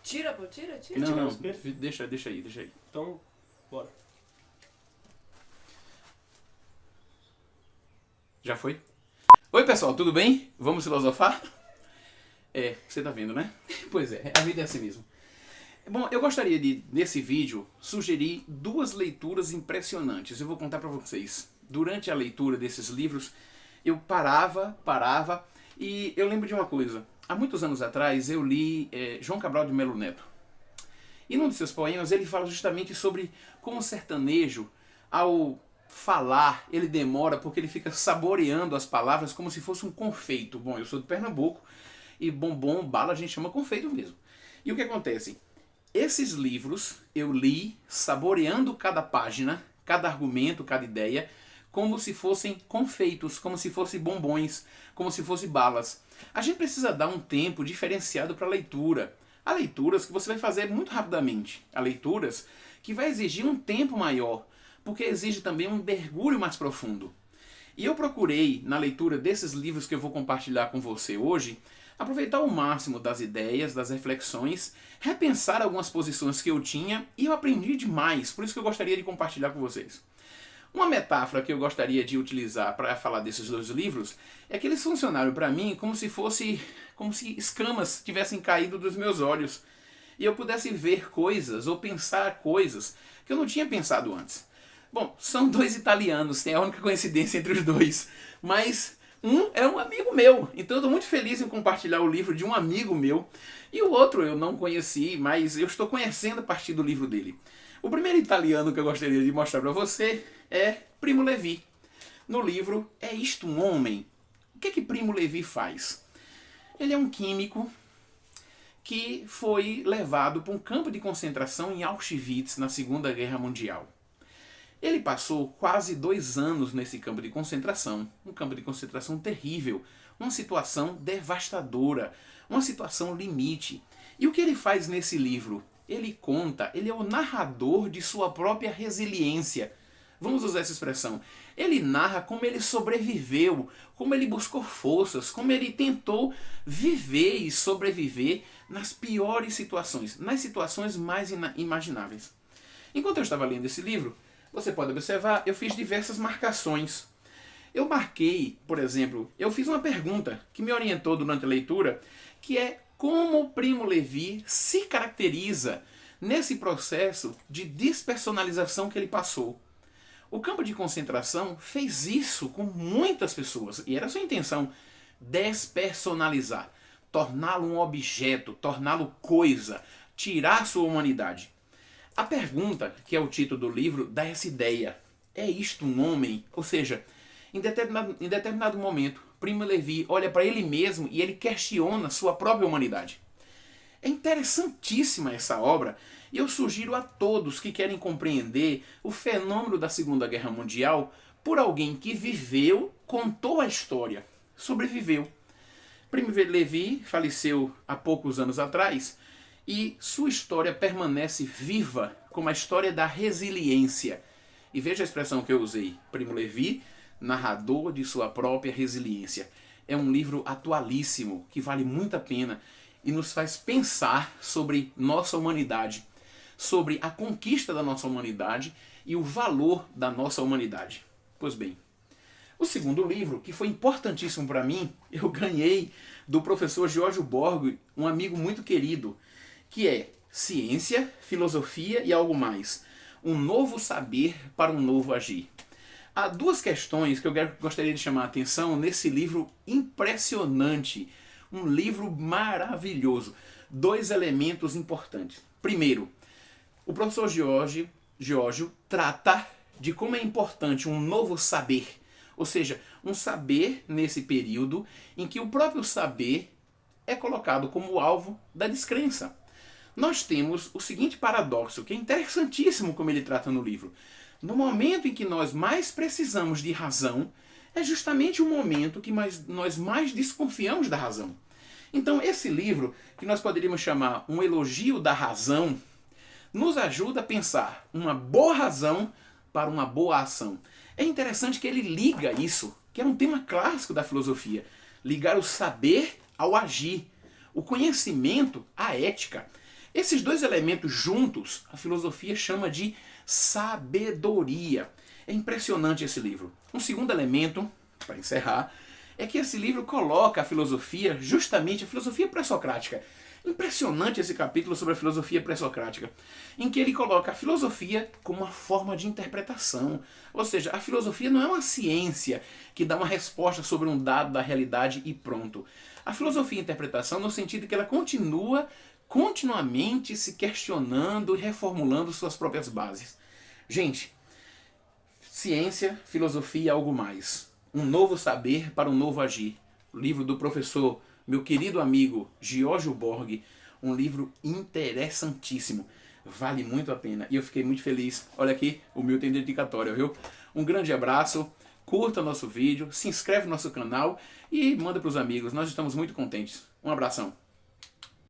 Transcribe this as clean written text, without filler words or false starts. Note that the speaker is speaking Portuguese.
Tira, pô, tira. Não, deixa aí. Então, bora. Já foi? Oi, pessoal, tudo bem? Vamos filosofar? Você tá vendo, né? Pois é, a vida é assim mesmo. Bom, eu gostaria de, nesse vídeo, sugerir duas leituras impressionantes. Eu vou contar pra vocês. Durante a leitura desses livros, eu parava, e eu lembro de uma coisa. Há muitos anos atrás, eu li João Cabral de Melo Neto. E num de seus poemas, ele fala justamente sobre como o sertanejo, ao falar, ele demora porque ele fica saboreando as palavras como se fosse um confeito. Bom, eu sou de Pernambuco e bombom, bala, a gente chama confeito mesmo. E o que acontece? Esses livros eu li saboreando cada página, cada argumento, cada ideia, como se fossem confeitos, como se fossem bombons, como se fossem balas. A gente precisa dar um tempo diferenciado para a leitura. Há leituras que você vai fazer muito rapidamente. Há leituras que vai exigir um tempo maior, porque exige também um mergulho mais profundo. E eu procurei, na leitura desses livros que eu vou compartilhar com você hoje, aproveitar o máximo das ideias, das reflexões, repensar algumas posições que eu tinha e eu aprendi demais, por isso que eu gostaria de compartilhar com vocês. Uma metáfora que eu gostaria de utilizar para falar desses dois livros é que eles funcionaram para mim como se escamas tivessem caído dos meus olhos e eu pudesse ver coisas ou pensar coisas que eu não tinha pensado antes. Bom, são dois italianos, tem a única coincidência entre os dois, mas um é um amigo meu, então eu estou muito feliz em compartilhar o livro de um amigo meu, e o outro eu não conheci, mas eu estou conhecendo a partir do livro dele. O primeiro italiano que eu gostaria de mostrar para você é Primo Levi. No livro É Isto um Homem? O que Primo Levi faz? Ele é um químico que foi levado para um campo de concentração em Auschwitz na Segunda Guerra Mundial. Ele passou quase 2 anos nesse campo de concentração, um campo de concentração terrível, uma situação devastadora, uma situação limite. E o que ele faz nesse livro? Ele conta, ele é o narrador de sua própria resiliência. Vamos usar essa expressão. Ele narra como ele sobreviveu, como ele buscou forças, como ele tentou viver e sobreviver nas piores situações, nas situações mais inimagináveis. Enquanto eu estava lendo esse livro, você pode observar, eu fiz diversas marcações. Eu marquei, por exemplo, eu fiz uma pergunta que me orientou durante a leitura, que é como Primo Levi se caracteriza nesse processo de despersonalização que ele passou. O campo de concentração fez isso com muitas pessoas, e era a sua intenção, despersonalizar, torná-lo um objeto, torná-lo coisa, tirar sua humanidade. A pergunta, que é o título do livro, dá essa ideia. É isto um homem? Ou seja, em determinado momento, Primo Levi olha para ele mesmo e ele questiona sua própria humanidade. É interessantíssima essa obra e eu sugiro a todos que querem compreender o fenômeno da Segunda Guerra Mundial por alguém que viveu, contou a história, sobreviveu. Primo Levi faleceu há poucos anos atrás, e sua história permanece viva como a história da resiliência. E veja a expressão que eu usei. Primo Levi, narrador de sua própria resiliência. É um livro atualíssimo, que vale muito a pena e nos faz pensar sobre nossa humanidade, sobre a conquista da nossa humanidade e o valor da nossa humanidade. Pois bem, o segundo livro, que foi importantíssimo para mim, eu ganhei do professor Giorgio Borgo, um amigo muito querido, que é Ciência, Filosofia e Algo Mais. Um novo saber para um novo agir. Há duas questões que eu gostaria de chamar a atenção nesse livro impressionante. Um livro maravilhoso. 2 elementos importantes. Primeiro, o professor Giorgio trata de como é importante um novo saber. Ou seja, um saber nesse período em que o próprio saber é colocado como alvo da descrença. Nós temos o seguinte paradoxo, que é interessantíssimo como ele trata no livro. No momento em que nós mais precisamos de razão, é justamente o momento que nós mais desconfiamos da razão. Então esse livro, que nós poderíamos chamar um elogio da razão, nos ajuda a pensar uma boa razão para uma boa ação. É interessante que ele liga isso, que é um tema clássico da filosofia, ligar o saber ao agir, o conhecimento à ética. Esses dois elementos juntos, a filosofia chama de sabedoria. É impressionante esse livro. Um segundo elemento, para encerrar, é que esse livro coloca a filosofia, justamente a filosofia pré-socrática. Impressionante esse capítulo sobre a filosofia pré-socrática, em que ele coloca a filosofia como uma forma de interpretação. Ou seja, a filosofia não é uma ciência que dá uma resposta sobre um dado da realidade e pronto. A filosofia é interpretação no sentido que ela continua continuamente se questionando e reformulando suas próprias bases. Gente, ciência, filosofia, algo mais. Um novo saber para um novo agir. O livro do professor, meu querido amigo Giorgio Borg, um livro interessantíssimo. Vale muito a pena. E eu fiquei muito feliz. Olha aqui, o meu tem dedicatória, viu? Um grande abraço, curta nosso vídeo, se inscreve no nosso canal e manda para os amigos. Nós estamos muito contentes. Um abração.